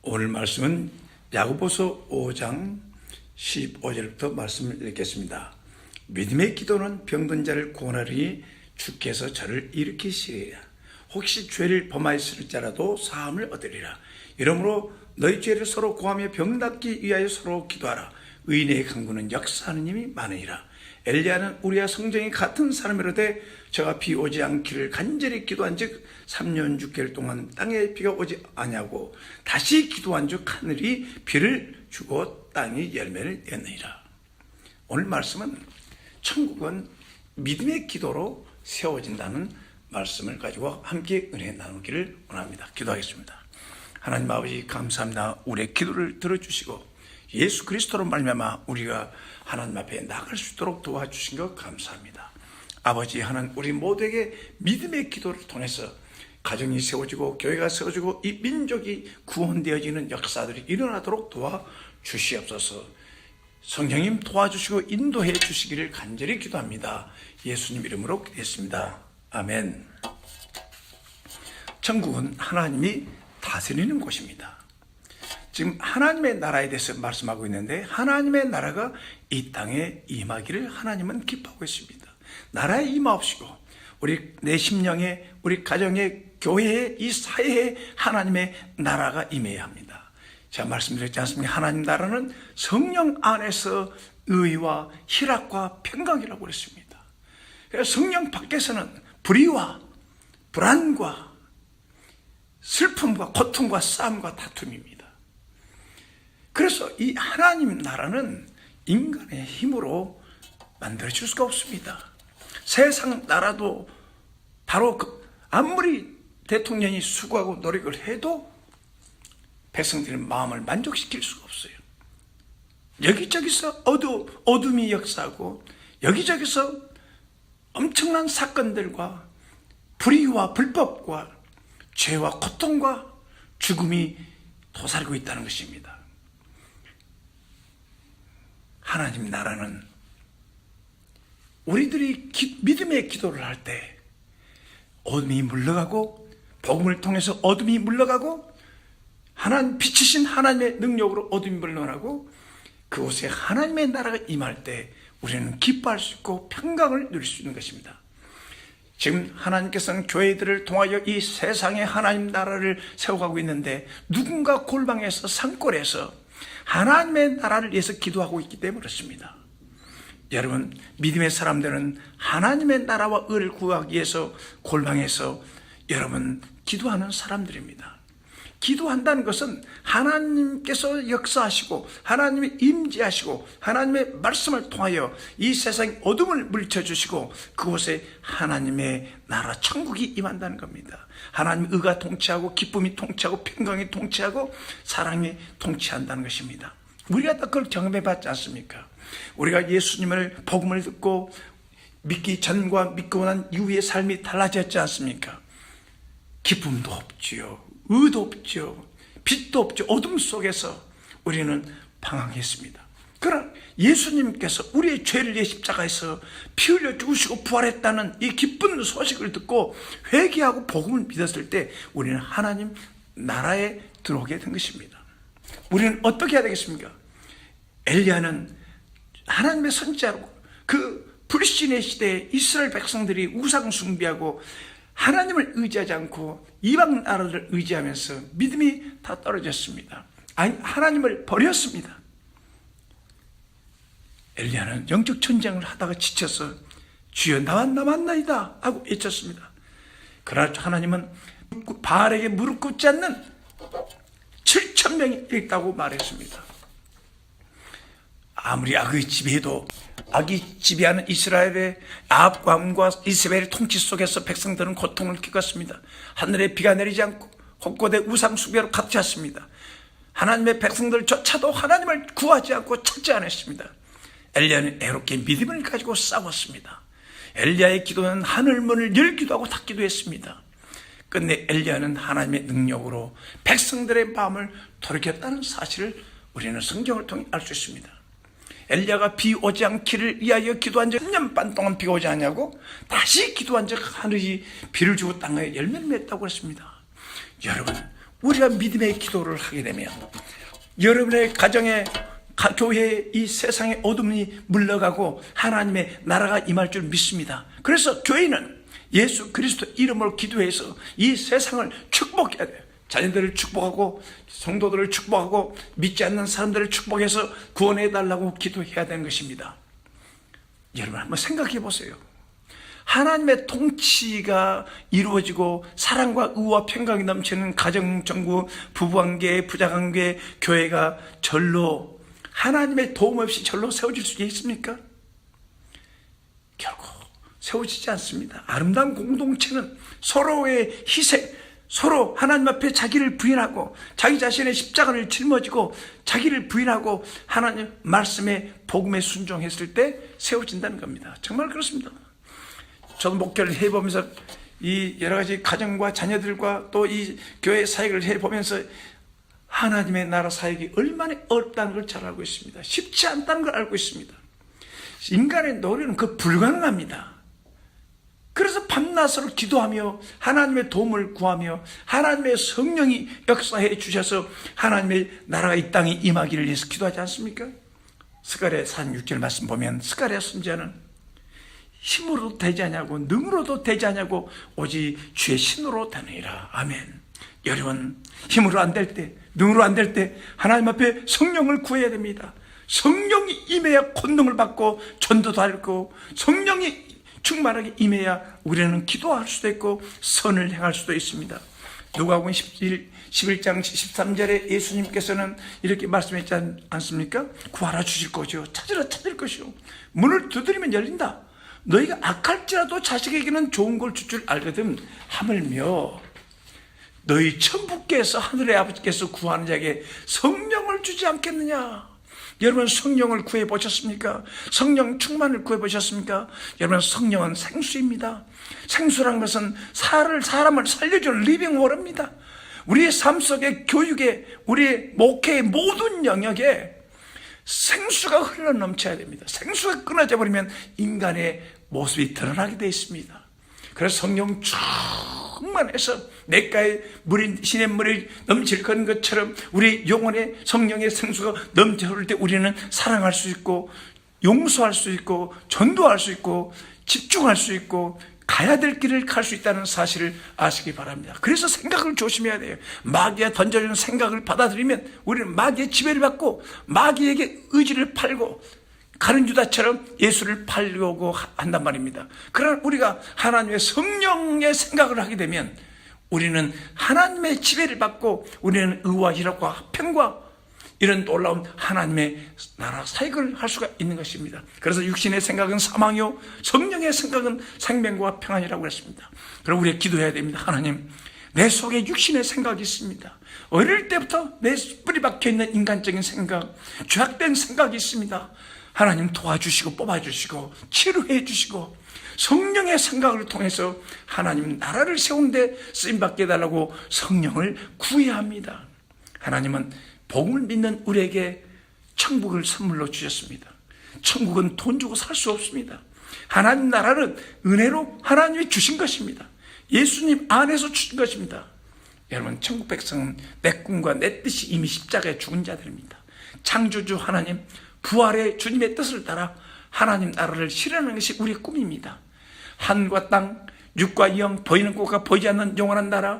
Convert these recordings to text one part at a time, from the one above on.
오늘 말씀은 야고보서 5장 15절부터 말씀을 읽겠습니다. 믿음의 기도는 병든 자를 구원하리니 주께서 저를 일으키시리라. 혹시 죄를 범하였을지라도 사함을 얻으리라. 이러므로 너희 죄를 서로 고하며 병 낫기 위하여 서로 기도하라. 의인의 강구는 역사하는 힘이 많으니라. 엘리야는 우리와 성정이 같은 사람이로되 저가 비 오지 않기를 간절히 기도한즉 3년 6개월 동안 땅에 비가 오지 아니하고 다시 기도한즉 하늘이 비를 주고 땅이 열매를 맺느니라. 오늘 말씀은 천국은 믿음의 기도로 세워진다는 말씀을 가지고 함께 은혜 나누기를 원합니다. 기도하겠습니다. 하나님 아버지 감사합니다. 우리의 기도를 들어주시고 예수 그리스도로 말미암아 우리가 하나님 앞에 나갈 수 있도록 도와주신 것 감사합니다. 아버지 하나님, 우리 모두에게 믿음의 기도를 통해서 가정이 세워지고 교회가 세워지고 이 민족이 구원되어지는 역사들이 일어나도록 도와주시옵소서. 성령님 도와주시고 인도해 주시기를 간절히 기도합니다. 예수님 이름으로 기도했습니다. 아멘. 천국은 하나님이 다스리는 곳입니다. 지금 하나님의 나라에 대해서 말씀하고 있는데 하나님의 나라가 이 땅에 임하기를 하나님은 기뻐하고 있습니다. 나라에 임하옵시고 우리 내 심령에, 우리 가정에, 교회에, 이 사회에 하나님의 나라가 임해야 합니다. 제가 말씀드렸지 않습니까? 하나님 나라는 성령 안에서 의와 희락과 평강이라고 그랬습니다. 그래서 성령 밖에서는 불의와 불안과 슬픔과 고통과 싸움과 다툼입니다. 그래서 이 하나님 나라는 인간의 힘으로 만들어질 수가 없습니다. 세상 나라도 바로 아무리 대통령이 수고하고 노력을 해도 백성들의 마음을 만족시킬 수가 없어요. 여기저기서 어둠이 역사하고 여기저기서 엄청난 사건들과 불의와 불법과 죄와 고통과 죽음이 도사리고 있다는 것입니다. 하나님 나라는 우리들이 믿음의 기도를 할 때 어둠이 물러가고 복음을 통해서 어둠이 물러가고 하나님 빛이신 하나님의 능력으로 어둠이 물러나고 그곳에 하나님의 나라가 임할 때 우리는 기뻐할 수 있고 평강을 누릴 수 있는 것입니다. 지금 하나님께서는 교회들을 통하여 이 세상에 하나님 나라를 세워가고 있는데 누군가 골방에서 산골에서 하나님의 나라를 위해서 기도하고 있기 때문에 그렇습니다. 여러분, 믿음의 사람들은 하나님의 나라와 의를 구하기 위해서 골방에서 여러분 기도하는 사람들입니다. 기도한다는 것은 하나님께서 역사하시고 하나님이 임재하시고 하나님의 말씀을 통하여 이 세상 어둠을 물리쳐주시고 그곳에 하나님의 나라 천국이 임한다는 겁니다. 하나님의 의가 통치하고 기쁨이 통치하고 평강이 통치하고 사랑이 통치한다는 것입니다. 우리가 다 그걸 경험해봤지 않습니까? 우리가 예수님을 복음을 듣고 믿기 전과 믿고 난 이후의 삶이 달라졌지 않습니까? 기쁨도 없지요, 의도 없죠, 빛도 없죠. 어둠 속에서 우리는 방황했습니다. 그러나 예수님께서 우리의 죄를 위해 십자가에서 피 흘려 죽으시고 부활했다는 이 기쁜 소식을 듣고 회개하고 복음을 믿었을 때 우리는 하나님 나라에 들어오게 된 것입니다. 우리는 어떻게 해야 되겠습니까? 엘리야는 하나님의 선지자로 그 불신의 시대에 이스라엘 백성들이 우상 숭배하고 하나님을 의지하지 않고 이방 나라를 의지하면서 믿음이 다 떨어졌습니다. 아니, 하나님을 버렸습니다. 엘리야는 영적 전쟁을 하다가 지쳐서 주여 나와 남았나이다 하고 외쳤습니다. 그러나 하나님은 바알에게 무릎 꿇지 않는 7,000명이 있다고 말했습니다. 아무리 악의 지배해도 악이 지배하는 이스라엘의 아합 왕과 이세벨의 통치 속에서 백성들은 고통을 겪었습니다. 하늘에 비가 내리지 않고 곳곳에 우상 숭배로 가득 찼습니다. 하나님의 백성들조차도 하나님을 구하지 않고 찾지 않았습니다. 엘리야는 애롭게 믿음을 가지고 싸웠습니다. 엘리야의 기도는 하늘문을 열기도 하고 닫기도 했습니다. 끝내 엘리야는 하나님의 능력으로 백성들의 마음을 돌이켰다는 사실을 우리는 성경을 통해 알 수 있습니다. 엘리야가 비 오지 않기를 위하여 기도한 적 3년 반 동안 비가 오지 않냐고 다시 기도한 적 하늘이 비를 주고 땅에 열매를 맺었다고 했습니다. 여러분, 우리가 믿음의 기도를 하게 되면 여러분의 가정에 교회에 이 세상의 어둠이 물러가고 하나님의 나라가 임할 줄 믿습니다. 그래서 교회는 예수 그리스도 이름으로 기도해서 이 세상을 축복해야 돼요. 자녀들을 축복하고 성도들을 축복하고 믿지 않는 사람들을 축복해서 구원해달라고 기도해야 되는 것입니다. 여러분 한번 생각해 보세요. 하나님의 통치가 이루어지고 사랑과 의와 평강이 넘치는 가정, 정부, 부부관계, 부자관계, 교회가 절로 하나님의 도움 없이 절로 세워질 수 있습니까? 결국 세워지지 않습니다. 아름다운 공동체는 서로의 희생, 서로 하나님 앞에 자기를 부인하고 자기 자신의 십자가를 짊어지고 자기를 부인하고 하나님 말씀에 복음에 순종했을 때 세워진다는 겁니다. 정말 그렇습니다. 저도 목회를 해보면서 이 여러 가지 가정과 자녀들과 또 이 교회 사역을 해보면서 하나님의 나라 사역이 얼마나 어렵다는 걸 잘 알고 있습니다. 쉽지 않다는 걸 알고 있습니다. 인간의 노력은 그 불가능합니다. 그래서 밤낮으로 기도하며 하나님의 도움을 구하며 하나님의 성령이 역사해 주셔서 하나님의 나라가 이 땅에 임하기를 위해서 기도하지 않습니까? 스가랴 46절 말씀 보면 스가랴 선지자는 힘으로도 되지 않냐고 능으로도 되지 않냐고 오직 주의 신으로 되느니라. 아멘. 여러분 힘으로 안 될 때 능으로 안 될 때 하나님 앞에 성령을 구해야 됩니다. 성령이 임해야 권능을 받고 전도도 하고 성령이 충만하게 임해야 우리는 기도할 수도 있고 선을 행할 수도 있습니다. 누가복음 11장 13절에 예수님께서는 이렇게 말씀했지 않습니까? 구하라 주실 것이요 찾으라 찾을 것이요 문을 두드리면 열린다. 너희가 악할지라도 자식에게는 좋은 걸 줄 알거든. 하물며 너희 천부께서 하늘의 아버지께서 구하는 자에게 성령을 주지 않겠느냐. 여러분 성령을 구해보셨습니까? 성령 충만을 구해보셨습니까? 여러분 성령은 생수입니다. 생수란 것은 사람을 살려주는 리빙 워터입니다. 우리의 삶 속에 교육에 우리의 목회의 모든 영역에 생수가 흘러넘쳐야 됩니다. 생수가 끊어져 버리면 인간의 모습이 드러나게 되어 있습니다. 그래서 성령 충만해서 냇가에 물이 시냇물이 넘칠 것처럼 우리 영혼의 성령의 생수가 넘쳐 흐를 때 우리는 사랑할 수 있고 용서할 수 있고 전도할 수 있고 집중할 수 있고 가야 될 길을 갈 수 있다는 사실을 아시기 바랍니다. 그래서 생각을 조심해야 돼요. 마귀가 던져주는 생각을 받아들이면 우리는 마귀의 지배를 받고 마귀에게 의지를 팔고 가룟 유다처럼 예수를 팔려고 한단 말입니다. 그러나 우리가 하나님의 성령의 생각을 하게 되면 우리는 하나님의 지배를 받고 우리는 의와 희락과 화평과 이런 놀라운 하나님의 나라 사역을 할 수가 있는 것입니다. 그래서 육신의 생각은 사망이요 성령의 생각은 생명과 평안이라고 했습니다. 그럼 우리가 기도해야 됩니다. 하나님 내 속에 육신의 생각이 있습니다. 어릴 때부터 내 뿌리 박혀있는 인간적인 생각, 죄악된 생각이 있습니다. 하나님 도와주시고 뽑아주시고 치료해 주시고 성령의 생각을 통해서 하나님 나라를 세우는데 쓰임받게 해달라고 성령을 구해야 합니다. 하나님은 복음을 믿는 우리에게 천국을 선물로 주셨습니다. 천국은 돈 주고 살 수 없습니다. 하나님 나라는 은혜로 하나님이 주신 것입니다. 예수님 안에서 주신 것입니다. 여러분 천국 백성은 내 꿈과 내 뜻이 이미 십자가에 죽은 자들입니다. 창조주 하나님 부활의 주님의 뜻을 따라 하나님 나라를 실현하는 것이 우리의 꿈입니다. 하늘과 땅, 육과 영, 보이는 것과 보이지 않는 영원한 나라,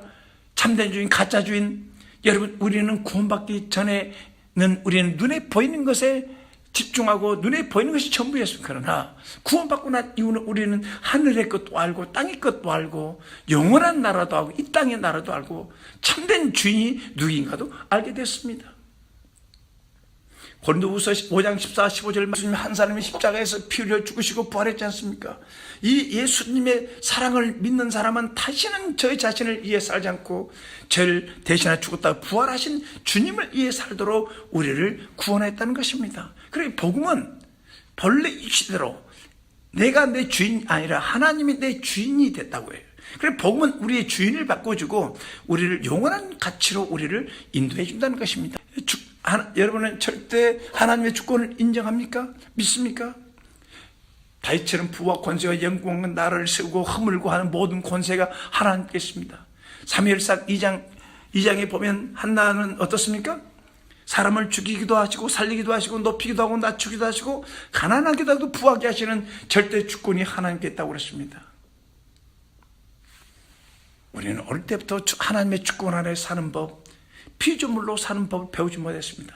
참된 주인, 가짜 주인. 여러분 우리는 구원받기 전에는 우리는 눈에 보이는 것에 집중하고 눈에 보이는 것이 전부였습니다. 그러나 구원받고 난 이후는 우리는 하늘의 것도 알고 땅의 것도 알고 영원한 나라도 알고 이 땅의 나라도 알고 참된 주인이 누구인가도 알게 됐습니다. 고린도후서 5장 14, 15절 말씀 한 사람이 십자가에서 피 흘려 죽으시고 부활했지 않습니까? 이 예수님의 사랑을 믿는 사람은 다시는 저희 자신을 위해 살지 않고 저를 대신하여 죽었다 부활하신 주님을 위해 살도록 우리를 구원했다는 것입니다. 그러니 복음은 본래 이시대로 내가 내 주인이 아니라 하나님이 내 주인이 됐다고 해요. 그래서 복음은 우리의 주인을 바꿔주고 우리를 영원한 가치로 우리를 인도해 준다는 것입니다. 여러분은 절대 하나님의 주권을 인정합니까? 믿습니까? 다윗처럼 부와 권세와 영광과 나라를 세우고 허물고 하는 모든 권세가 하나님께 있습니다. 사무엘상 2장 2장에 보면 한나는 어떻습니까? 사람을 죽이기도 하시고 살리기도 하시고 높이기도 하고 낮추기도 하시고 가난하기도 하고 부하게 하시는 절대 주권이 하나님께 있다고 그랬습니다. 우리는 어릴 때부터 하나님의 주권 아래 사는 법, 피조물로 사는 법을 배우지 못했습니다.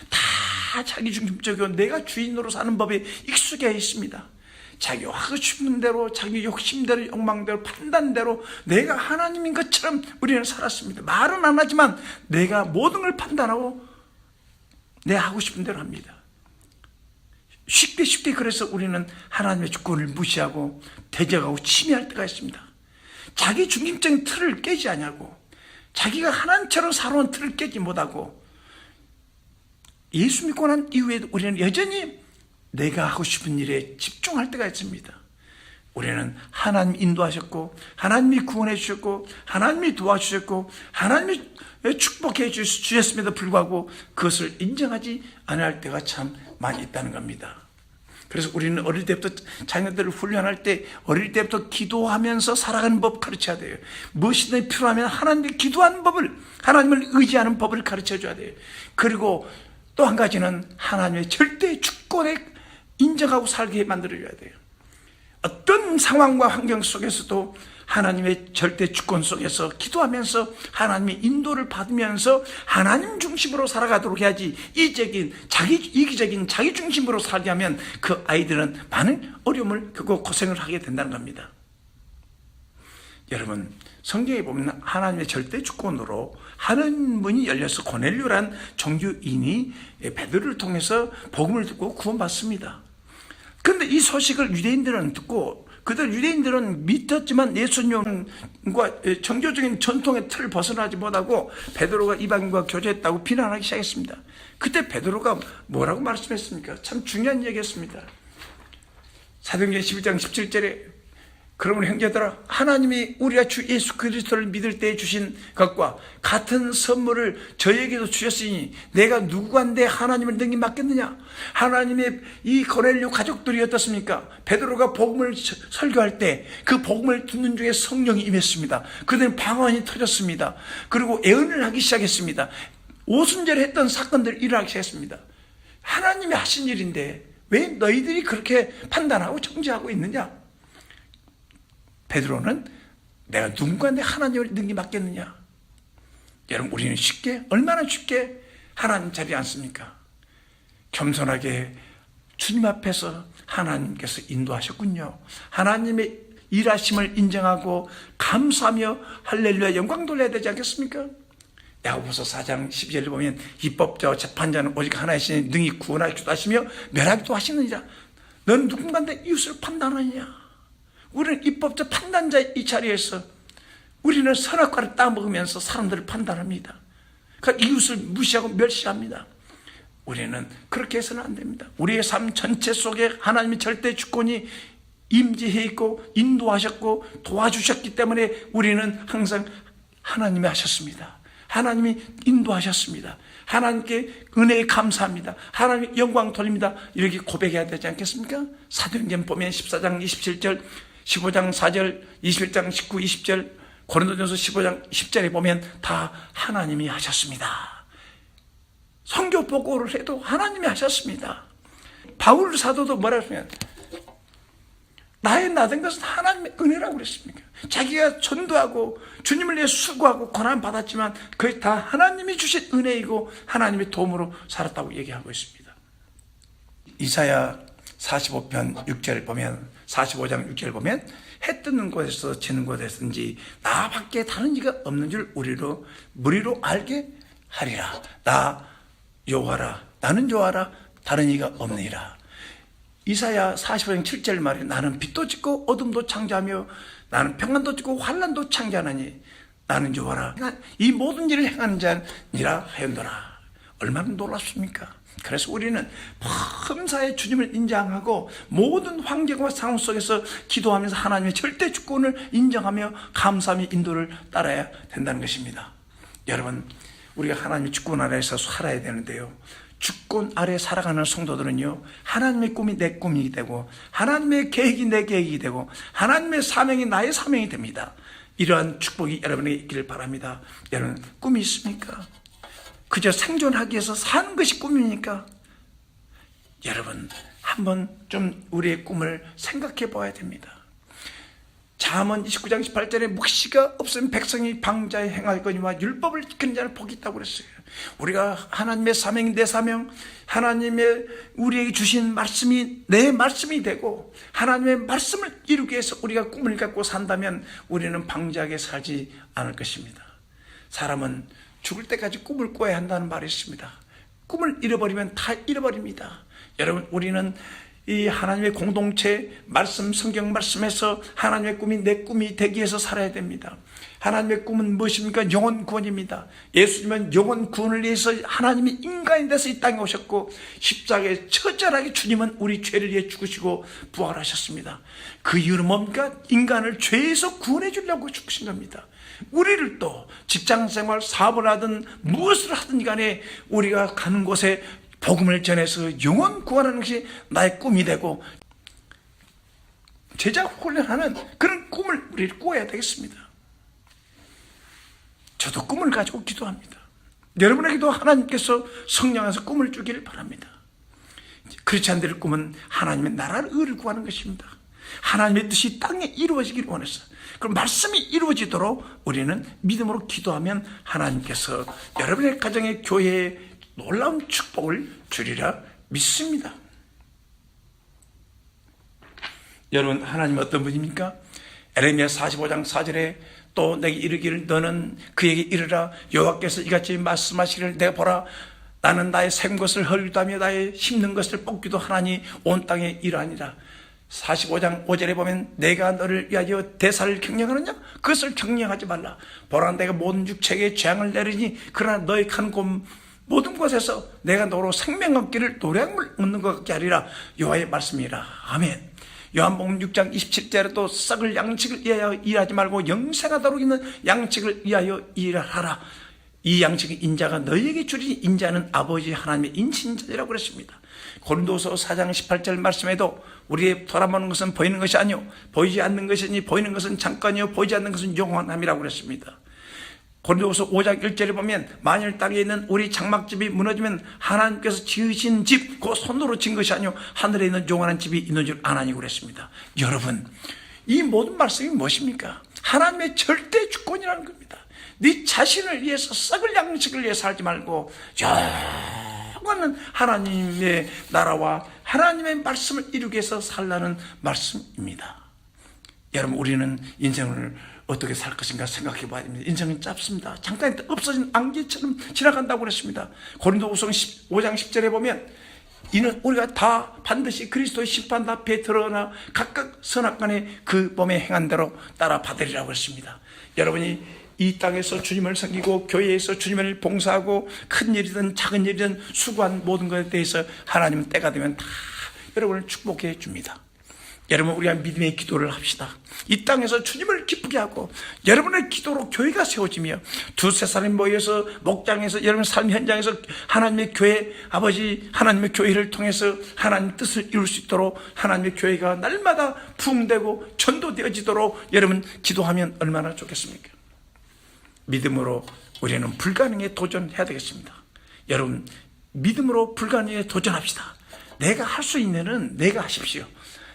다 자기중심적이고 내가 주인으로 사는 법에 익숙해 있습니다. 자기 하고 싶은 대로, 자기 욕심대로, 욕망대로, 판단대로 내가 하나님인 것처럼 우리는 살았습니다. 말은 안 하지만 내가 모든 걸 판단하고 내 하고 싶은 대로 합니다. 쉽게 그래서 우리는 하나님의 주권을 무시하고 대적하고 침해할 때가 있습니다. 자기 중심적인 틀을 깨지 않냐고, 자기가 하나님처럼 살아온 틀을 깨지 못하고, 예수 믿고 난 이후에도 우리는 여전히 내가 하고 싶은 일에 집중할 때가 있습니다. 우리는 하나님 인도하셨고, 하나님이 구원해 주셨고, 하나님이 도와주셨고, 하나님이 축복해 주셨음에도 불구하고 그것을 인정하지 않을 때가 참 많이 있다는 겁니다. 그래서 우리는 어릴 때부터 자녀들을 훈련할 때 어릴 때부터 기도하면서 살아가는 법 가르쳐야 돼요. 무엇이든 필요하면 하나님께 기도하는 법을, 하나님을 의지하는 법을 가르쳐줘야 돼요. 그리고 또 한 가지는 하나님의 절대 주권에 인정하고 살게 만들어줘야 돼요. 어떤 상황과 환경 속에서도 하나님의 절대 주권 속에서 기도하면서 하나님의 인도를 받으면서 하나님 중심으로 살아가도록 해야지, 이기적인 자기 중심으로 살게 하면 그 아이들은 많은 어려움을 겪고 고생을 하게 된다는 겁니다. 여러분, 성경에 보면 하나님의 절대 주권으로 하는 문이 열려서 고넬료란 종교인이 베드로를 통해서 복음을 듣고 구원받습니다. 그런데 이 소식을 유대인들은 듣고, 그들 유대인들은 믿었지만 예수님과 정교적인 전통의 틀을 벗어나지 못하고 베드로가 이방인과 교제했다고 비난하기 시작했습니다. 그때 베드로가 뭐라고 말씀했습니까? 참 중요한 얘기했습니다. 사도행전 11장 17절에 그러므로 형제들아, 하나님이 우리가 주 예수 그리스도를 믿을 때에 주신 것과 같은 선물을 저에게도 주셨으니 내가 누구한테 하나님을 능히 맡겠느냐? 하나님의 이 고넬료 가족들이 어떻습니까? 베드로가 복음을 설교할 때 그 복음을 듣는 중에 성령이 임했습니다. 그들은 방언이 터졌습니다. 그리고 애언을 하기 시작했습니다. 오순절에 했던 사건들을 일어나기 시작했습니다. 하나님이 하신 일인데 왜 너희들이 그렇게 판단하고 정죄하고 있느냐? 베드로는 내가 누군가한테 하나님을 능히 맡겠느냐? 여러분, 우리는 얼마나 쉽게 하나님 자리에 앉습니까? 겸손하게 주님 앞에서 하나님께서 인도하셨군요. 하나님의 일하심을 인정하고 감사하며 할렐루야 영광 돌려야 되지 않겠습니까? 야고보서 4장 12절을 보면 입법자와 재판자는 오직 하나이시니 능히 구원하기도 하시며 멸하기도 하시느니라. 넌 누군가한테 이웃을 판단하느냐? 우리는 입법자 판단자 이 자리에서 우리는 선악과를 따먹으면서 사람들을 판단합니다. 그러니까 이웃을 무시하고 멸시합니다. 우리는 그렇게 해서는 안 됩니다. 우리의 삶 전체 속에 하나님의 절대 주권이 임재해 있고 인도하셨고 도와주셨기 때문에 우리는 항상 하나님이 하셨습니다. 하나님이 인도하셨습니다. 하나님께 은혜에 감사합니다. 하나님 영광 돌립니다. 이렇게 고백해야 되지 않겠습니까? 사도행전 보면 14장 27절, 15장 4절, 21장 19, 20절, 고린도전서 15장 10절에 보면 다 하나님이 하셨습니다. 선교 보고를 해도 하나님이 하셨습니다. 바울 사도도 뭐라고 했냐면 나의 나된 것은 하나님의 은혜라고 그랬습니까? 자기가 전도하고 주님을 위해 수고하고 고난 받았지만 그게 다 하나님이 주신 은혜이고 하나님의 도움으로 살았다고 얘기하고 있습니다. 이사야 45편 6절을 보면 45장 6절을 보면 해 뜨는 곳에서 지는 곳에서든지 나밖에 다른 이가 없는 줄 무리로 알게 하리라. 나 여호와라, 나는 여호와라, 다른 이가 없느니라. 이사야 45장 7절 말에 나는 빛도 짓고 어둠도 창조하며 나는 평안도 짓고 환난도 창조하나니 나는 여호와라, 이 모든 일을 행하는 자니라 하였노라. 얼마나 놀랍습니까? 그래서 우리는 범사에 주님을 인정하고 모든 환경과 상황 속에서 기도하면서 하나님의 절대 주권을 인정하며 감사하며 인도를 따라야 된다는 것입니다. 여러분, 우리가 하나님의 주권 아래에서 살아야 되는데요, 주권 아래 살아가는 성도들은요, 하나님의 꿈이 내 꿈이 되고 하나님의 계획이 내 계획이 되고 하나님의 사명이 나의 사명이 됩니다. 이러한 축복이 여러분에게 있기를 바랍니다. 여러분, 꿈이 있습니까? 그저 생존하기 위해서 사는 것이 꿈입니까? 여러분, 한번 좀 우리의 꿈을 생각해 봐야 됩니다. 잠언 29장 18절에 묵시가 없으면 백성이 방자에 행하거니와 율법을 지키는 자는 복이 있다고 그랬어요. 우리가 하나님의 사명, 내 사명, 하나님의 우리에게 주신 말씀이 내 말씀이 되고 하나님의 말씀을 이루기 위해서 우리가 꿈을 갖고 산다면 우리는 방자하게 살지 않을 것입니다. 사람은 죽을 때까지 꿈을 꿔야 한다는 말이 있습니다. 꿈을 잃어버리면 다 잃어버립니다. 여러분, 우리는 이 하나님의 공동체 말씀, 성경 말씀에서 하나님의 꿈이 내 꿈이 되기 위해서 살아야 됩니다. 하나님의 꿈은 무엇입니까? 영혼 구원입니다. 예수님은 영혼 구원을 위해서 하나님이 인간이 돼서 이 땅에 오셨고 십자가에 처절하게 주님은 우리 죄를 위해 죽으시고 부활하셨습니다. 그 이유는 뭡니까? 인간을 죄에서 구원해 주려고 죽으신 겁니다. 우리를 또 직장생활, 사업을 하든 무엇을 하든 간에 우리가 가는 곳에 복음을 전해서 영혼 구원하는 것이 나의 꿈이 되고 제자 훈련하는 그런 꿈을 우리 꿔야 되겠습니다. 저도 꿈을 가지고 기도합니다. 여러분에게도 하나님께서 성령 안에서 꿈을 주기를 바랍니다. 그렇지 않은 꿈은 하나님의 나라를 의를 구하는 것입니다. 하나님의 뜻이 땅에 이루어지기를 원해서 그럼 말씀이 이루어지도록 우리는 믿음으로 기도하면 하나님께서 여러분의 가정의 교회에 놀라운 축복을 주리라 믿습니다. 여러분, 하나님은 어떤 분입니까? 에레미야 45장 4절에 또 내게 이르기를 너는 그에게 이르라 여호와께서 이같이 말씀하시기를 내가 보라 나는 나의 샘 것을 헐기도 하며 나의 심는 것을 뽑기도 하나니 온 땅에 이러하니라. 45장 5절에 보면 내가 너를 위하여 대사를 경영하느냐? 그것을 경영하지 말라. 보라 내가 모든 육체에 재앙을 내리니 그러나 너의 가는 곳 모든 곳에서 내가 너로 생명 얻기를 노량물 얻는 것 같게 하리라. 여호와의 말씀이라. 아멘. 요한복음 6장 27절에 또 썩을 양식을 위하여 일하지 말고 영생하도록 있는 양식을 위하여 일하라. 이 양식의 인자가 너희에게 주리니 인자는 아버지 하나님의 인친자라고 그랬습니다. 고린도서 4장 18절 말씀에도 우리의 돌아보는 것은 보이는 것이 아니요 보이지 않는 것이니 보이는 것은 잠깐이요 보이지 않는 것은 영원함이라고 그랬습니다. 고린도서 5장 1절에 보면 만일 땅에 있는 우리 장막집이 무너지면 하나님께서 지으신 집 그 손으로 지은 것이 아니요 하늘에 있는 영원한 집이 있는 줄 아나니 그랬습니다. 여러분, 이 모든 말씀이 무엇입니까? 하나님의 절대 주권이라는 겁니다. 네 자신을 위해서 썩을 양식을 위해 살지 말고 영원한 하나님의 나라와 하나님의 말씀을 이루기 위해서 살라는 말씀입니다. 여러분, 우리는 인생을 어떻게 살 것인가 생각해 봐야 됩니다. 인생은 짧습니다. 잠깐 없어진 안개처럼 지나간다고 그랬습니다. 고린도후서 5장 10절에 보면 이는 우리가 다 반드시 그리스도의 심판 앞에 드러나 각각 선악간에 그 몸에 행한 대로 따라 받으리라고 했습니다. 여러분이 이 땅에서 주님을 섬기고 교회에서 주님을 봉사하고 큰 일이든 작은 일이든 수고한 모든 것에 대해서 하나님은 때가 되면 다 여러분을 축복해 줍니다. 여러분, 우리가 믿음의 기도를 합시다. 이 땅에서 주님을 기쁘게 하고 여러분의 기도로 교회가 세워지며 두세 사람이 모여서 목장에서 여러분 삶 현장에서 하나님의 교회 아버지 하나님의 교회를 통해서 하나님의 뜻을 이룰 수 있도록 하나님의 교회가 날마다 부흥되고 전도되어지도록 여러분 기도하면 얼마나 좋겠습니까? 믿음으로 우리는 불가능에 도전해야 되겠습니다. 여러분, 믿음으로 불가능에 도전합시다. 내가 할 수 있는 일은 내가 하십시오.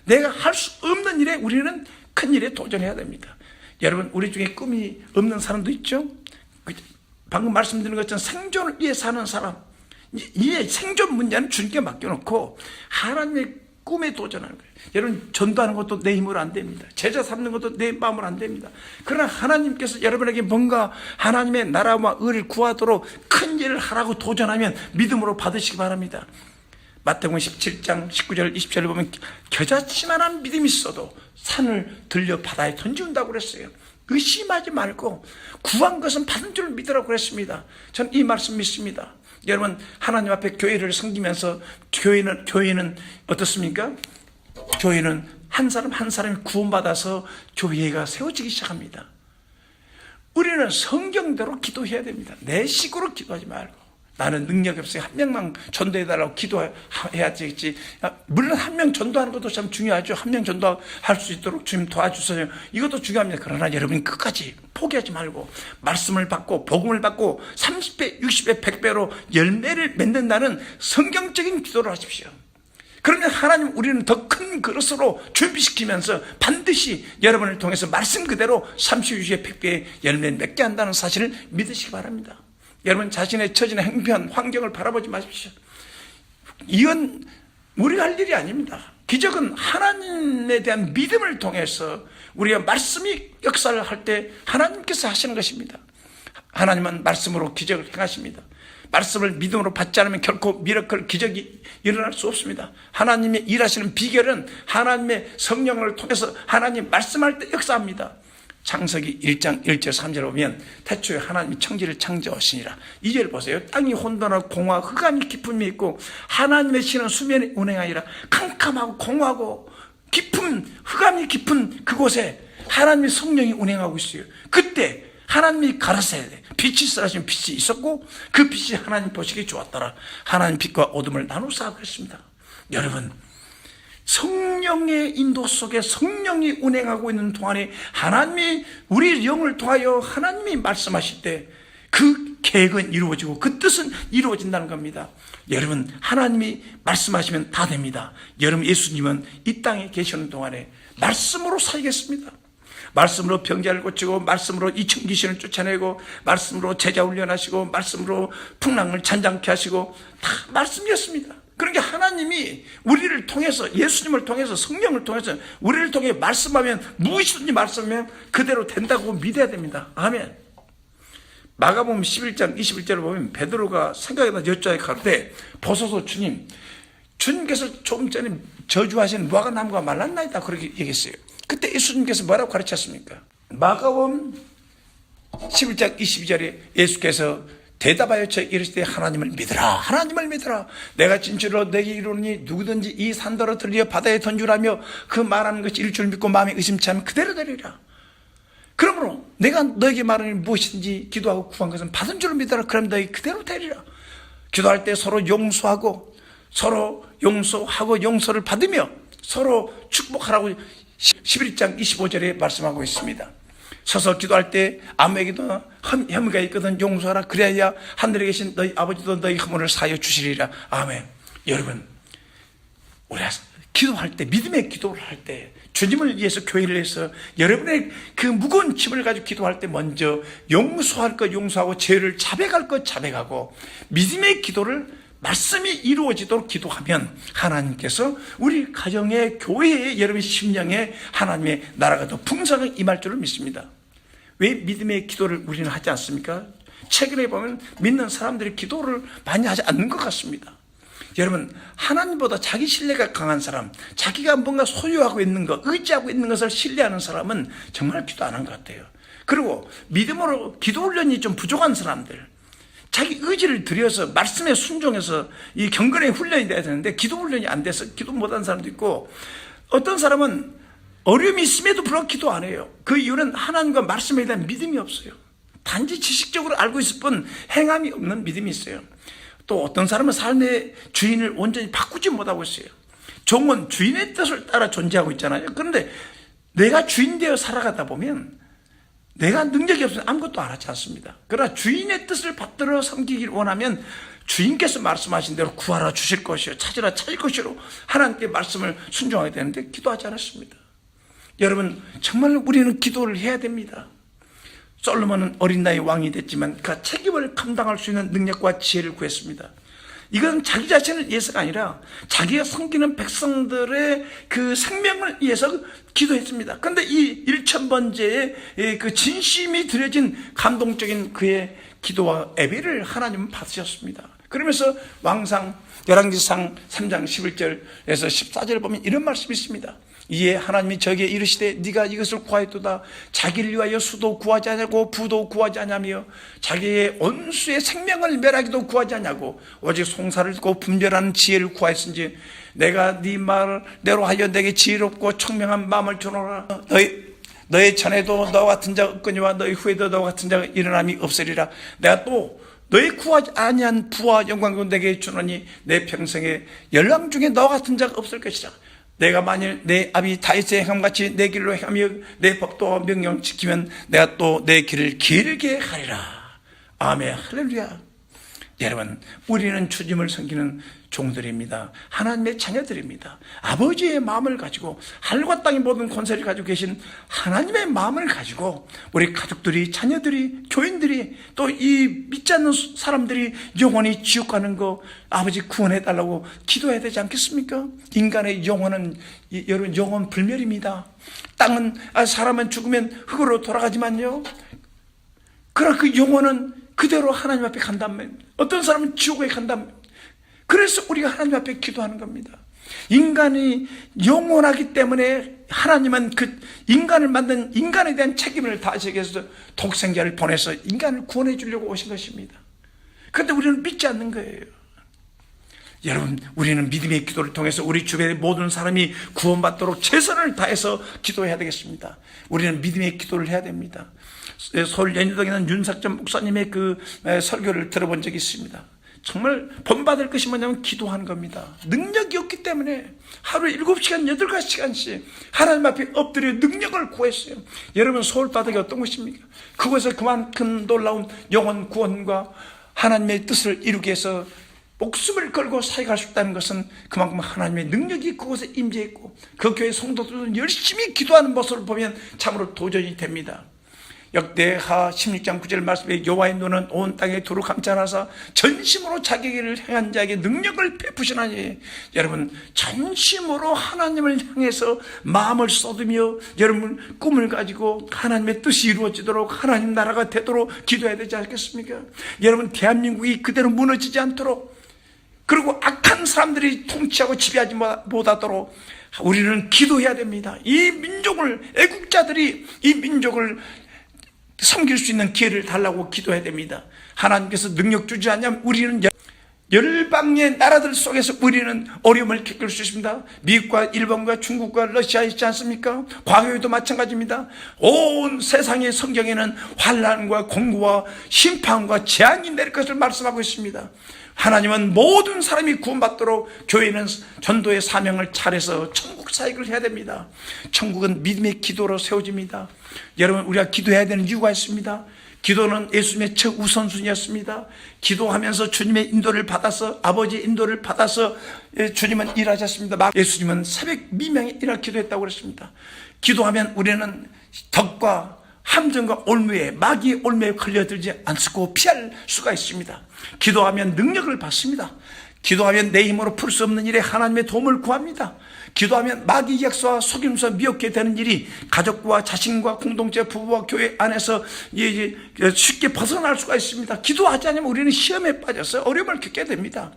내가 할 수 없는 일에 우리는 큰 일에 도전해야 됩니다. 여러분, 우리 중에 꿈이 없는 사람도 있죠? 방금 말씀드린 것처럼 생존을 위해 사는 사람, 이 생존 문제는 주님께 맡겨놓고 하나님의 꿈에 도전하는 거예요. 여러분, 전도하는 것도 내 힘으로 안 됩니다. 제자 삼는 것도 내 마음으로 안 됩니다. 그러나 하나님께서 여러분에게 뭔가 하나님의 나라와 의를 구하도록 큰 일을 하라고 도전하면 믿음으로 받으시기 바랍니다. 마태복음 17장 19절 20절을 보면 겨자씨만한 믿음이 있어도 산을 들려 바다에 던지운다고 그랬어요. 의심하지 말고 구한 것은 받은 줄 믿으라고 그랬습니다. 전 이 말씀 믿습니다. 여러분, 하나님 앞에 교회를 섬기면서 교회는 어떻습니까? 교회는 한 사람 한 사람이 구원받아서 교회가 세워지기 시작합니다. 우리는 성경대로 기도해야 됩니다. 내 식으로 기도하지 말고 나는 능력이 없어요. 한 명만 전도해달라고 기도해야 되겠지. 물론 한 명 전도하는 것도 참 중요하죠. 한 명 전도할 수 있도록 주님 도와주세요. 이것도 중요합니다. 그러나 여러분이 끝까지 포기하지 말고 말씀을 받고 복음을 받고 30배, 60배, 100배로 열매를 맺는다는 성경적인 기도를 하십시오. 그러면 하나님 우리는 더 큰 그릇으로 준비시키면서 반드시 여러분을 통해서 말씀 그대로 30, 60배, 100배의 열매를 맺게 한다는 사실을 믿으시기 바랍니다. 여러분 자신의 처지나 형편, 환경을 바라보지 마십시오. 이건 우리가 할 일이 아닙니다. 기적은 하나님에 대한 믿음을 통해서 우리가 말씀이 역사를 할 때 하나님께서 하시는 것입니다. 하나님은 말씀으로 기적을 행하십니다. 말씀을 믿음으로 받지 않으면 결코 미라클 기적이 일어날 수 없습니다. 하나님의 일하시는 비결은 하나님의 성령을 통해서 하나님 말씀할 때 역사합니다. 창세기 1장 1절 3절을 보면 태초에 하나님이 천지를 창조하시니라. 2절 보세요. 땅이 혼돈하고 공허하고 흑암이 깊음이 있고 하나님의 신은 수면에 운행하니라. 캄캄하고 공허하고 깊은 흑암이 깊은 그곳에 하나님의 성령이 운행하고 있어요. 그때 하나님이 가라사야 돼. 빛이 있으라시면 빛이 있었고 그 빛이 하나님 보시기에 좋았더라. 하나님 빛과 어둠을 나누사 그랬습니다. 여러분 성령의 인도 속에 성령이 운행하고 있는 동안에 하나님이 우리 영을 통하여 하나님이 말씀하실 때 그 계획은 이루어지고 그 뜻은 이루어진다는 겁니다. 여러분 하나님이 말씀하시면 다 됩니다. 여러분 예수님은 이 땅에 계시는 동안에 말씀으로 살겠습니다. 말씀으로 병자를 고치고 말씀으로 이천 귀신을 쫓아내고 말씀으로 제자 훈련하시고 말씀으로 풍랑을 잔잔케 하시고 다 말씀이었습니다. 그러니까 하나님이 우리를 통해서 예수님을 통해서 성령을 통해서 우리를 통해 말씀하면 무엇이든지 말씀하면 그대로 된다고 믿어야 됩니다. 아멘. 마가복음 11장 21절을 보면 베드로가 생각에다 여자에 가로되 보소서 주님, 주님께서 조금 전에 저주하신 무화과 나무가 말랐나이다 그렇게 얘기했어요. 그때 예수님께서 뭐라고 가르쳤습니까? 마가복음 11장 22절에 예수께서 대답하여 저 이르시되 하나님을 믿으라. 하나님을 믿으라. 내가 진실로 내게 이르노니 누구든지 이 산더러 들려 바다에 던주라며 그 말하는 것이 일 줄 믿고 마음에 의심치 않으면 그대로 되리라. 그러므로 내가 너에게 말하니 무엇인지 기도하고 구한 것은 받은 줄로 믿어라. 그럼 너에게 그대로 되리라. 기도할 때 서로 용서하고 용서를 받으며 서로 축복하라고 11장 25절에 말씀하고 있습니다. 서서 기도할 때 아무에게도 혐의가 있거든 용서하라. 그래야 하늘에 계신 너희 아버지도 너희 허물을 사하여 주시리라. 아멘. 여러분 우리가 기도할 때 믿음의 기도를 할 때 주님을 위해서 교회를 위해서 여러분의 그 무거운 짐을 가지고 기도할 때 먼저 용서할 것 용서하고 죄를 자백할 것 자백하고 믿음의 기도를 말씀이 이루어지도록 기도하면 하나님께서 우리 가정의 교회의 여러분의 심령에 하나님의 나라가 더 풍성하게 임할 줄을 믿습니다. 왜 믿음의 기도를 우리는 하지 않습니까? 최근에 보면 믿는 사람들이 기도를 많이 하지 않는 것 같습니다. 여러분 하나님보다 자기 신뢰가 강한 사람, 자기가 뭔가 소유하고 있는 것, 의지하고 있는 것을 신뢰하는 사람은 정말 기도 안 한 것 같아요. 그리고 믿음으로 기도 훈련이 좀 부족한 사람들, 자기 의지를 들여서 말씀에 순종해서 이 경건의 훈련이 돼야 되는데 기도 훈련이 안 돼서 기도 못하는 사람도 있고, 어떤 사람은 어려움이 있음에도 불구하고 기도 안 해요. 그 이유는 하나님과 말씀에 대한 믿음이 없어요. 단지 지식적으로 알고 있을 뿐 행함이 없는 믿음이 있어요. 또 어떤 사람은 삶의 주인을 온전히 바꾸지 못하고 있어요. 종은 주인의 뜻을 따라 존재하고 있잖아요. 그런데 내가 주인 되어 살아가다 보면 내가 능력이 없으면 아무것도 안 하지 않습니다. 그러나 주인의 뜻을 받들어 섬기길 원하면 주인께서 말씀하신 대로 구하라 주실 것이요 찾으라 찾을 것이로 하나님께 말씀을 순종하게 되는데 기도하지 않았습니다. 여러분 정말 우리는 기도를 해야 됩니다. 솔로몬은 어린 나이 왕이 됐지만 그 책임을 감당할 수 있는 능력과 지혜를 구했습니다. 이건 자기 자신을 위해서가 아니라 자기가 섬기는 백성들의 그 생명을 위해서 기도했습니다. 그런데 이 1000번째의 그 진심이 들여진 감동적인 그의 기도와 예배를 하나님은 받으셨습니다. 그러면서 왕상 열왕기상 3장 11절에서 14절을 보면 이런 말씀이 있습니다. 이에 하나님이 저에게 이르시되 네가 이것을 구하였도다. 자기를 위하여 수도 구하지 않냐고 부도 구하지 않냐며 자기의 원수의 생명을 멸하기도 구하지 않냐고 오직 송사를 듣고 분별하는 지혜를 구하였은지 내가 네 말대로 하여 내게 지혜롭고 총명한 마음을 주노라. 너의 전에도 너와 같은 자가 없거니와 너의 후에도 너와 같은 자가 일어남이 없으리라. 내가 또 너희 구하지 아니한 부와 영광도 내게 주노니 내 평생에 열왕 중에 너 같은 자가 없을 것이라. 내가 만일 내 아비 다윗의 행함같이 내 길로 행하며 내 법도와 명령을 지키면 내가 또 내 길을 길게 하리라. 아멘. 할렐루야. 여러분, 우리는 주님을 섬기는 종들입니다. 하나님의 자녀들입니다. 아버지의 마음을 가지고 하늘과 땅의 모든 권세를 가지고 계신 하나님의 마음을 가지고 우리 가족들이, 자녀들이, 교인들이, 또 이 믿지 않는 사람들이 영원히 지옥 가는 거 아버지 구원해달라고 기도해야 되지 않겠습니까? 인간의 영혼은 여러분 영혼 불멸입니다. 땅은 사람은 죽으면 흙으로 돌아가지만요, 그러나 그 영혼은 그대로 하나님 앞에 간다면, 어떤 사람은 지옥에 간다면, 그래서 우리가 하나님 앞에 기도하는 겁니다. 인간이 영원하기 때문에 하나님은 그 인간을 만든 인간에 대한 책임을 다하시기 위해서 독생자를 보내서 인간을 구원해 주려고 오신 것입니다. 그런데 우리는 믿지 않는 거예요. 여러분, 우리는 믿음의 기도를 통해서 우리 주변의 모든 사람이 구원받도록 최선을 다해서 기도해야 되겠습니다. 우리는 믿음의 기도를 해야 됩니다. 서울 연희동에 있는 윤석전 목사님의 그 설교를 들어본 적이 있습니다. 정말 본받을 것이 뭐냐면 기도하는 겁니다. 능력이 없기 때문에 하루에 7시간, 8시간씩 하나님 앞에 엎드려 능력을 구했어요. 여러분, 서울바닥이 어떤 곳입니까? 그곳에서 그만큼 놀라운 영혼 구원과 하나님의 뜻을 이루기 위해서 목숨을 걸고 사역할 수 있다는 것은 그만큼 하나님의 능력이 그곳에 임재했고, 그 교회 성도들은 열심히 기도하는 모습을 보면 참으로 도전이 됩니다. 역대하 16장 9절 말씀에 여호와의 눈은 온 땅에 두루 감찰하사 전심으로 자기 길을 행한 자에게 능력을 베푸시나니. 여러분, 전심으로 하나님을 향해서 마음을 쏟으며 여러분 꿈을 가지고 하나님의 뜻이 이루어지도록, 하나님 나라가 되도록 기도해야 되지 않겠습니까? 여러분, 대한민국이 그대로 무너지지 않도록, 그리고 악한 사람들이 통치하고 지배하지 못하도록 우리는 기도해야 됩니다. 이 민족을, 애국자들이 이 민족을 섬길 수 있는 기회를 달라고 기도해야 됩니다. 하나님께서 능력 주지 않으면 우리는 열방의 나라들 속에서 우리는 어려움을 겪을 수 있습니다. 미국과 일본과 중국과 러시아 있지 않습니까? 과거에도 마찬가지입니다. 온 세상의 성경에는 환난과 공고와 심판과 재앙이 내릴 것을 말씀하고 있습니다. 하나님은 모든 사람이 구원받도록 교회는 전도의 사명을 차려서 천국 사역을 해야 됩니다. 천국은 믿음의 기도로 세워집니다. 여러분, 우리가 기도해야 되는 이유가 있습니다. 기도는 예수님의 최우선순위였습니다. 기도하면서 주님의 인도를 받아서, 아버지의 인도를 받아서 주님은 일하셨습니다. 예수님은 새벽 미명에 일할 기도했다고 그랬습니다. 기도하면 우리는 덕과 함정과 올무에, 마귀의 올무에 걸려들지 않고 피할 수가 있습니다. 기도하면 능력을 받습니다. 기도하면 내 힘으로 풀 수 없는 일에 하나님의 도움을 구합니다. 기도하면 마귀 약수와 속임수 미혹게 되는 일이 가족과 자신과 공동체, 부부와 교회 안에서 쉽게 벗어날 수가 있습니다. 기도하지 않으면 우리는 시험에 빠져서 어려움을 겪게 됩니다.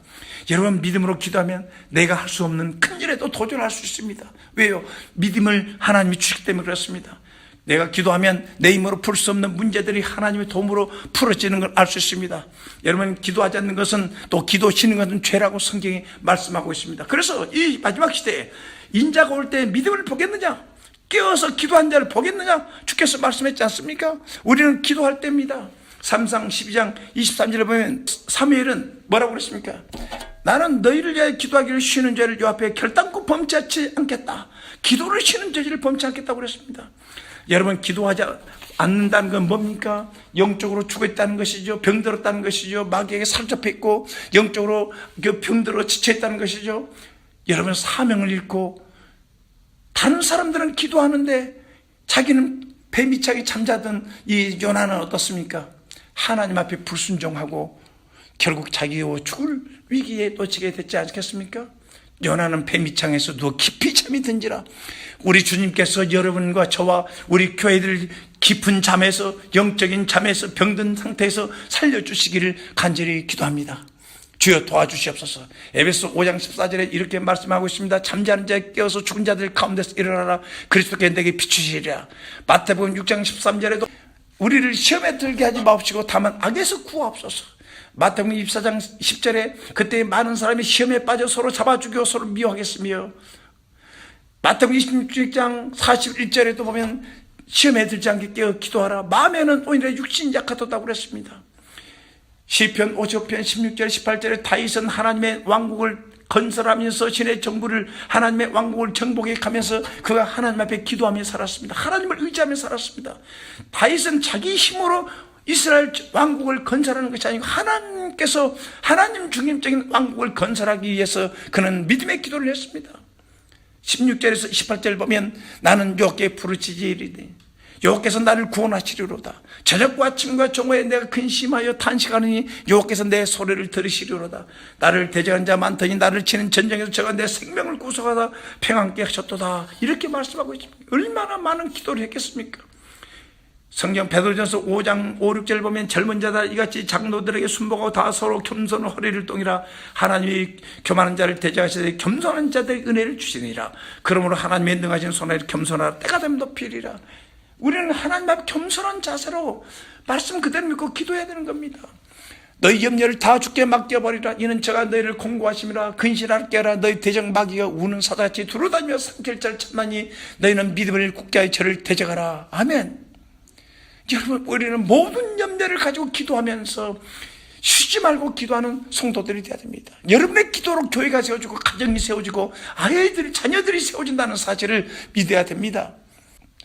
여러분, 믿음으로 기도하면 내가 할 수 없는 큰 일에도 도전할 수 있습니다. 왜요? 믿음을 하나님이 주시기 때문에 그렇습니다. 내가 기도하면 내 힘으로 풀 수 없는 문제들이 하나님의 도움으로 풀어지는 걸 알 수 있습니다. 여러분, 기도하지 않는 것은, 또 기도 쉬는 것은 죄라고 성경이 말씀하고 있습니다. 그래서 이 마지막 시대에 인자가 올 때 믿음을 보겠느냐? 깨어서 기도한 자를 보겠느냐? 주께서 말씀했지 않습니까? 우리는 기도할 때입니다. 3상 12장 23절에 보면 사무엘은 뭐라고 그랬습니까? 나는 너희를 위하여 기도하기를 쉬는 죄를 요 앞에 결단코 범치하지 않겠다. 기도를 쉬는 죄를 범치 않겠다고 그랬습니다. 여러분, 기도하지 않는다는 건 뭡니까? 영적으로 죽어있다는 것이죠. 병들었다는 것이죠. 마귀에게 사로잡혀 있고 영적으로 병들어 지쳐있다는 것이죠. 여러분, 사명을 잃고, 다른 사람들은 기도하는데 자기는 배미차게 잠자던 이 요나는 어떻습니까? 하나님 앞에 불순종하고 결국 자기가 죽을 위기에 놓치게 됐지 않겠습니까? 요나는 배미창에서 누워 깊이 잠이 든지라. 우리 주님께서 여러분과 저와 우리 교회들 깊은 잠에서, 영적인 잠에서, 병든 상태에서 살려주시기를 간절히 기도합니다. 주여 도와주시옵소서. 에베소 5장 14절에 이렇게 말씀하고 있습니다. 잠자는 자에 깨어서 죽은 자들 가운데서 일어나라. 그리스도께 내게 비추시리라. 마태복음 6장 13절에도 우리를 시험에 들게 하지 마옵시고 다만 악에서 구하옵소서. 마태복음 24장 10절에 그때 많은 사람이 시험에 빠져 서로 잡아 죽여 서로 미워하겠으며, 마태복음 26장 41절에도 보면 시험에 들지 않게 깨어 기도하라. 마음에는 오히려 육신이 약하다고 그랬습니다. 시편 50편 16절 18절에 다윗은 하나님의 왕국을 건설하면서 신의 정부를 하나님의 왕국을 정복해 가면서 그가 하나님 앞에 기도하며 살았습니다. 하나님을 의지하며 살았습니다. 다윗은 자기 힘으로 이스라엘 왕국을 건설하는 것이 아니고 하나님께서 하나님 중심적인 왕국을 건설하기 위해서 그는 믿음의 기도를 했습니다. 16절에서 18절 보면 나는 여호와께 부르짖으리니 여호와께서 나를 구원하시리로다. 저녁과 아침과 정오에 내가 근심하여 탄식하느니 여호와께서 내 소리를 들으시리로다. 나를 대적한 자 많더니 나를 치는 전쟁에서 저가 내 생명을 구속하다 평안케 하셨도다. 이렇게 말씀하고 있습니다. 얼마나 많은 기도를 했겠습니까? 성경 베드로전서 5장 5, 6절 보면 젊은 자다 이같이 장로들에게 순복하고 다 서로 겸손한 허리를 동이라. 하나님이 교만한 자를 대적하시되 겸손한 자들에게 은혜를 주시니라. 그러므로 하나님의 능하신 손에 겸손하라. 때가 되면 높이리라. 우리는 하나님 앞에 겸손한 자세로 말씀 그대로 믿고 기도해야 되는 겁니다. 너희 염려를 다 주께 맡겨버리라. 이는 저가 너희를 공고하심이라. 근신하게 하라. 너희 대적 마귀가 우는 사자같이 두루다니며 삼킬 자를 찾나니 너희는 믿음을 굳게 하여 저를 대적하라. 아멘. 여러분, 우리는 모든 염려를 가지고 기도하면서 쉬지 말고 기도하는 성도들이 되어야 됩니다. 여러분의 기도로 교회가 세워지고 가정이 세워지고 아이들이 자녀들이 세워진다는 사실을 믿어야 됩니다.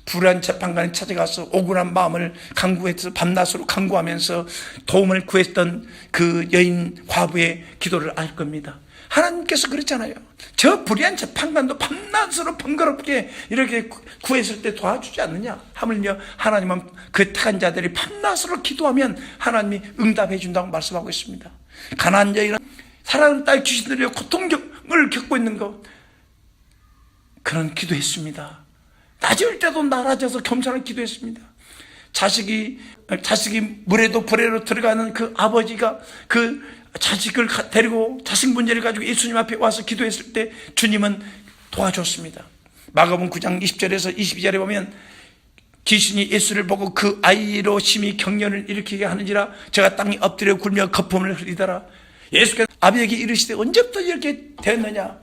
불안 재판관에 찾아가서 억울한 마음을 간구해서 밤낮으로 간구하면서 도움을 구했던 그 여인 과부의 기도를 알 겁니다. 하나님께서 그랬잖아요. 저 불의한 재판관도 밤낮으로 번거롭게 이렇게 구했을 때 도와주지 않느냐. 하물며 하나님은 그 택한 자들이 밤낮으로 기도하면 하나님이 응답해 준다고 말씀하고 있습니다. 가나안 여인은 사랑하는 딸 귀신들의 고통을 겪고 있는 것, 그런 기도했습니다. 낮을 때도 낮아져서 겸손하게 기도했습니다. 자식이 물에도 불에도 들어가는 그 아버지가 그 자식을 데리고 자식 문제를 가지고 예수님 앞에 와서 기도했을 때 주님은 도와줬습니다. 마가복음 9장 20절에서 22절에 보면 귀신이 예수를 보고 그 아이로 심히 경련을 일으키게 하는지라 저가 땅에 엎드려 굴며 거품을 흘리더라. 예수께서 아비에게 이르시되 언제부터 이렇게 됐느냐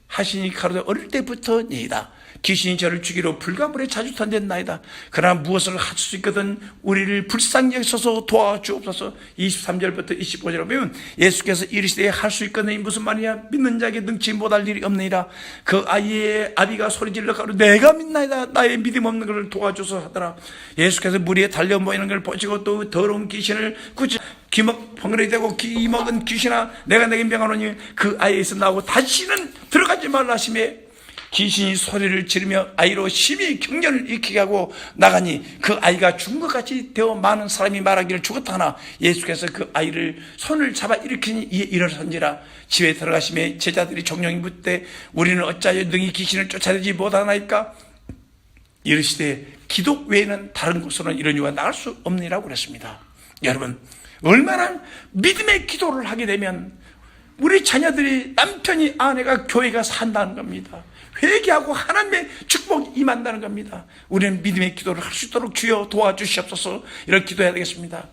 하시니 가로되 어릴 때부터니이다. 귀신이 저를 죽이러 불가물에 자주 던졌나이다. 그러나 무엇을 할 수 있거든 우리를 불쌍히 여기소서 도와주옵소서. 23절부터 25절에 보면 예수께서 이르시되 할 수 있거든 무슨 말이냐. 믿는 자에게 능치 못할 일이 없느니라. 그 아이의 아비가 소리질러 가로되 내가 믿나이다. 나의 믿음 없는 것을 도와주소서 하더라. 예수께서 물 위에 달려 모이는 걸 보시고 또 더러운 귀신을 굳이 기먹 벙어리 되고 기먹은 귀신아 내가 내게 명하노니 그 아이에서 나오고 다시는 들어가지 말라 하시매 귀신이 소리를 지르며 아이로 심히 경련을 일으키게 하고 나가니 그 아이가 죽은 것 같이 되어 많은 사람이 말하기를 죽었다 하나 예수께서 그 아이를 손을 잡아 일으키니 이에 일어선지라. 집에 들어가시며 제자들이 종용이 묻되 우리는 어찌하여 능히 귀신을 쫓아내지 못하나이까. 이르시되 기도 외에는 다른 곳으로는 이런 이유가 나갈 수 없느니라고 그랬습니다. 여러분, 얼마나 믿음의 기도를 하게 되면 우리 자녀들이 남편이 아내가 교회가 산다는 겁니다. 회개하고 하나님의 축복이 임한다는 겁니다. 우리는 믿음의 기도를 할 수 있도록 주여 도와주시옵소서. 이렇게 기도해야 되겠습니다.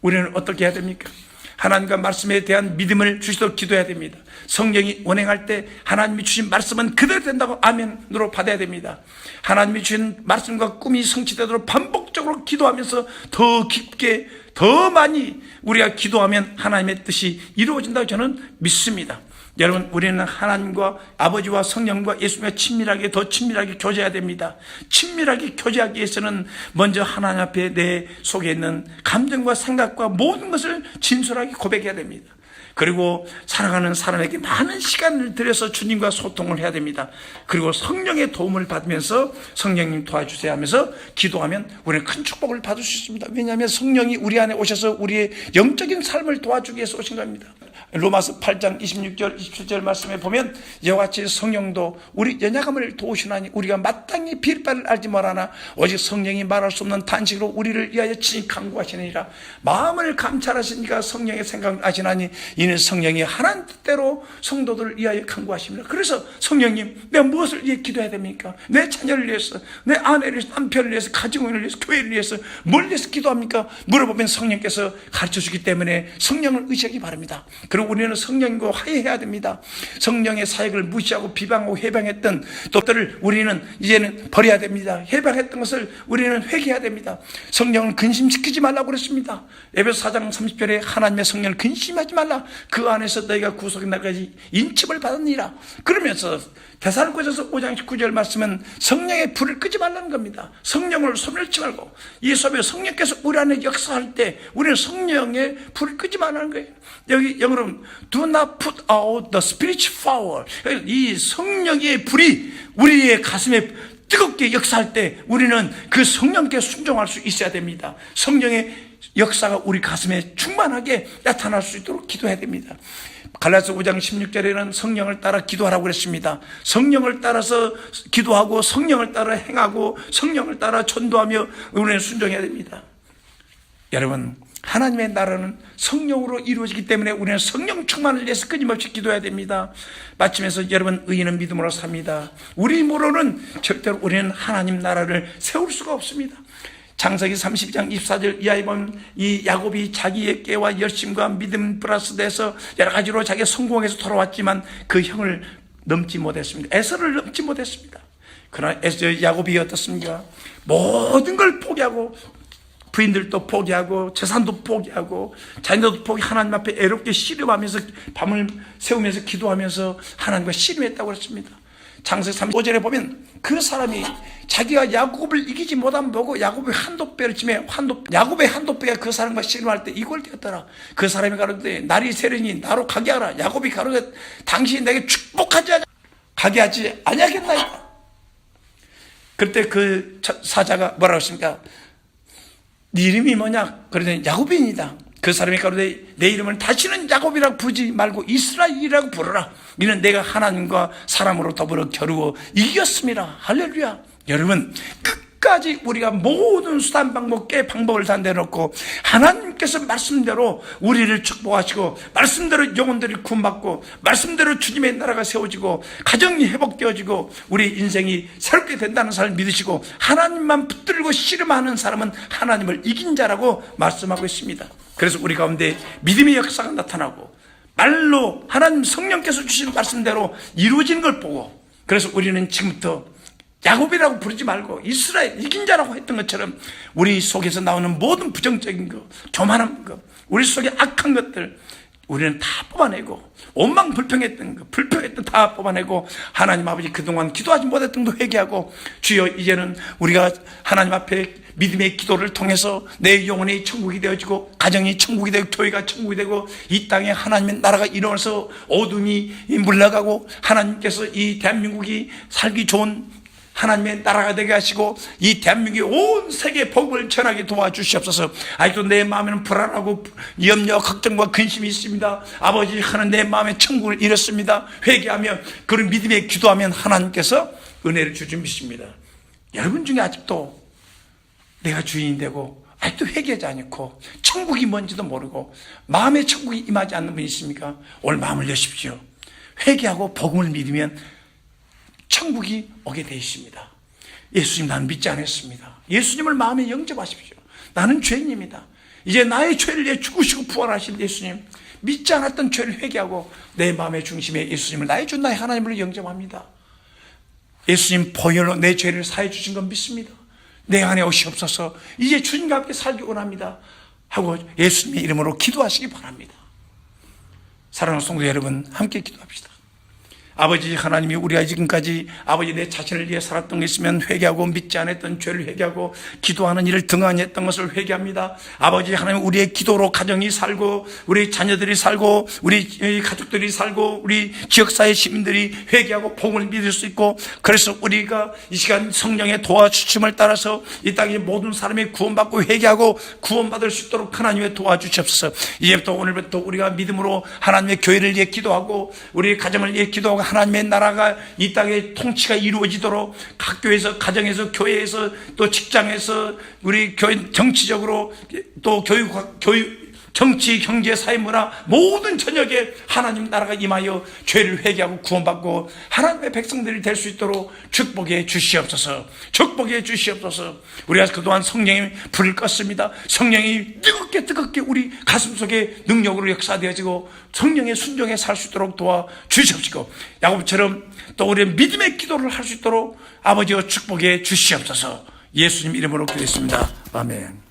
우리는 어떻게 해야 됩니까? 하나님과 말씀에 대한 믿음을 주시도록 기도해야 됩니다. 성령이 운행할 때 하나님이 주신 말씀은 그대로 된다고 아멘으로 받아야 됩니다. 하나님이 주신 말씀과 꿈이 성취되도록 반복적으로 기도하면서 더 깊게 더 많이 우리가 기도하면 하나님의 뜻이 이루어진다고 저는 믿습니다. 여러분, 우리는 하나님과 아버지와 성령과 예수님과 친밀하게 더 친밀하게 교제해야 됩니다. 친밀하게 교제하기 위해서는 먼저 하나님 앞에 내 속에 있는 감정과 생각과 모든 것을 진솔하게 고백해야 됩니다. 그리고 사랑하는 사람에게 많은 시간을 들여서 주님과 소통을 해야 됩니다. 그리고 성령의 도움을 받으면서 성령님 도와주세요 하면서 기도하면 우리는 큰 축복을 받을 수 있습니다. 왜냐하면 성령이 우리 안에 오셔서 우리의 영적인 삶을 도와주기 위해서 오신 겁니다. 로마서 8장 26절 27절 말씀에 보면 이와 같이 성령도 우리 연약함을 도우시나니 우리가 마땅히 빌 바를 알지 못하나 오직 성령이 말할 수 없는 탄식으로 우리를 위하여 친히 간구하시느니라. 마음을 감찰하시니까 성령의 생각을 아시나니 이는 성령이 하나님 뜻대로 성도들을 위하여 간구하십니다. 그래서 성령님, 내가 무엇을 위해 기도해야 됩니까? 내 자녀를 위해서, 내 아내를 위해서, 남편을 위해서, 가정을 위해서, 교회를 위해서 뭘 위해서 기도합니까? 물어보면 성령께서 가르쳐주기 때문에 성령을 의지하기 바랍니다. 그리고 여러분, 우리는 성령과 화해해야 됩니다. 성령의 사역을 무시하고 비방하고 해방했던 것들을 우리는 이제는 버려야 됩니다. 해방했던 것을 우리는 회개해야 됩니다. 성령을 근심시키지 말라고 그랬습니다. 에베소 4장 30절에 하나님의 성령을 근심하지 말라. 그 안에서 너희가 구속의 날까지 인침을 받았니라. 그러면서 데살로니가서 5장 19절 말씀은 성령의 불을 끄지 말라는 겁니다. 성령을 소멸치 말고, 이 소멸 성령께서 우리 안에 역사할 때 우리는 성령의 불을 끄지 말라는 거예요. 여기 영어로 do not put out the spiritual fire. 이 성령의 불이 우리의 가슴에 뜨겁게 역사할 때 우리는 그 성령께 순종할 수 있어야 됩니다. 성령의 역사가 우리 가슴에 충만하게 나타날 수 있도록 기도해야 됩니다. 갈라디아서 5장 16절에는 성령을 따라 기도하라고 그랬습니다. 성령을 따라서 기도하고 성령을 따라 행하고 성령을 따라 전도하며 우리는 순종해야 됩니다. 여러분, 하나님의 나라는 성령으로 이루어지기 때문에 우리는 성령 충만을 위해서 끊임없이 기도해야 됩니다. 마침에서 여러분, 의인은 믿음으로 삽니다. 우리 힘으로는 절대로 우리는 하나님 나라를 세울 수가 없습니다. 창세기 32장 24절 이하에 보면 이 야곱이 자기의 깨와 열심과 믿음 플러스 돼서 여러 가지로 자기가 성공해서 돌아왔지만 그 형을 넘지 못했습니다. 에서를 넘지 못했습니다. 그러나 야곱이 어떻습니까? 모든 걸 포기하고 부인들도 포기하고 재산도 포기하고 자녀도 포기, 하나님 앞에 애롭게 씨름하면서 밤을 새우면서 기도하면서 하나님과 씨름했다고 그랬습니다. 창세기 35절에 보면 그 사람이 자기가 야곱을 이기지 못하면 보고 야곱의 한도뼈를 치매 야곱의 한도뼈가 그 사람과 씨름할 때 이걸 되었더라. 그 사람이 가로되 날이 새르니 나로 가게 하라. 야곱이 가로되 당신이 내게 가게 하지 아니하겠나이다. 그때 그 사자가 뭐라고 했습니까? 네 이름이 뭐냐? 그러더니 야곱이니이다. 그 사람이 가로되 내 이름을 다시는 야곱이라고 부르지 말고 이스라엘이라고 부르라. 이는 내가 하나님과 사람으로 더불어 겨루어 이겼습니다. 할렐루야. 여러분, 끝까지 우리가 모든 수단 방법, 깨 방법을 다 내놓고 하나님께서 말씀대로 우리를 축복하시고 말씀대로 영혼들이 구원받고 말씀대로 주님의 나라가 세워지고 가정이 회복되어지고 우리 인생이 새롭게 된다는 사람을 믿으시고 하나님만 붙들고 씨름하는 사람은 하나님을 이긴 자라고 말씀하고 있습니다. 그래서 우리 가운데 믿음의 역사가 나타나고 말로 하나님 성령께서 주신 말씀대로 이루어지는 걸 보고, 그래서 우리는 지금부터 야곱이라고 부르지 말고 이스라엘 이긴 자라고 했던 것처럼 우리 속에서 나오는 모든 부정적인 것, 교만한 것, 우리 속에 악한 것들 우리는 다 뽑아내고 원망 불평했던 것, 불평했던 다 뽑아내고 하나님 아버지 그동안 기도하지 못했던 거 회개하고 주여 이제는 우리가 하나님 앞에 믿음의 기도를 통해서 내 영혼이 천국이 되어지고 가정이 천국이 되고 교회가 천국이 되고 이 땅에 하나님의 나라가 일어나서 어둠이 물러가고 하나님께서 이 대한민국이 살기 좋은 하나님의 나라가 되게 하시고 이 대한민국이 온 세계에 복음을 전하게 도와주시옵소서. 아직도 내 마음에는 불안하고 염려, 걱정과 근심이 있습니다. 아버지 하는 내 마음에 천국을 잃었습니다. 회개하며 그런 믿음에 기도하면 하나님께서 은혜를 주줄 믿습니다. 여러분 중에 아직도 내가 주인이 되고 아직도 회개하지 않고 천국이 뭔지도 모르고 마음에 천국이 임하지 않는 분이 있습니까? 오늘 마음을 여십시오. 회개하고 복음을 믿으면 천국이 오게 되어 있습니다. 예수님 나는 믿지 않았습니다. 예수님을 마음에 영접하십시오. 나는 죄인입니다. 이제 나의 죄를 위해 죽으시고 부활하신 예수님, 믿지 않았던 죄를 회개하고 내 마음의 중심에 예수님을 나의 주 나의 하나님을 영접합니다. 예수님 보혈로 내 죄를 사해 주신 건 믿습니다. 내 안에 오시옵소서. 이제 주님과 함께 살기 원합니다 하고 예수님의 이름으로 기도하시기 바랍니다. 사랑하는 성도 여러분, 함께 기도합시다. 아버지 하나님이 우리가 지금까지 아버지 내 자신을 위해 살았던 게 있으면 회개하고 믿지 않았던 죄를 회개하고 기도하는 일을 등한했던 것을 회개합니다. 아버지 하나님 우리의 기도로 가정이 살고 우리 자녀들이 살고 우리 가족들이 살고 우리 지역사회 시민들이 회개하고 복음을 믿을 수 있고, 그래서 우리가 이 시간 성령의 도와주심을 따라서 이 땅의 모든 사람이 구원받고 회개하고 구원받을 수 있도록 하나님의 도와주시옵소서. 이제부터 오늘부터 우리가 믿음으로 하나님의 교회를 위해 기도하고 우리 가정을 위해 기도하고 하나님의 나라가 이 땅에 통치가 이루어지도록 각 교회에서 가정에서 교회에서 또 직장에서 우리 교회 정치적으로 또 정치, 경제, 사회, 문화 모든 전역에 하나님 나라가 임하여 죄를 회개하고 구원받고 하나님의 백성들이 될 수 있도록 축복해 주시옵소서. 축복해 주시옵소서. 우리가 그동안 성령의 불을 껐습니다. 성령이 뜨겁게 우리 가슴 속에 능력으로 역사되어지고 성령의 순종에 살 수 있도록 도와 주시옵시고, 야곱처럼 또 우리의 믿음의 기도를 할 수 있도록 아버지여 축복해 주시옵소서. 예수님 이름으로 기도했습니다. 아멘.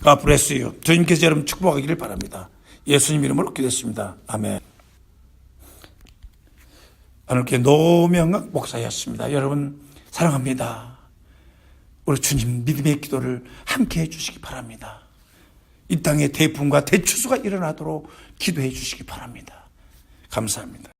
God bless you. 주님께서 여러분 축복하기를 바랍니다. 예수님 이름으로 기도했습니다. 아멘. 오늘께 노명학 목사였습니다. 여러분 사랑합니다. 우리 주님 믿음의 기도를 함께 해주시기 바랍니다. 이 땅에 대풍과 대추수가 일어나도록 기도해 주시기 바랍니다. 감사합니다.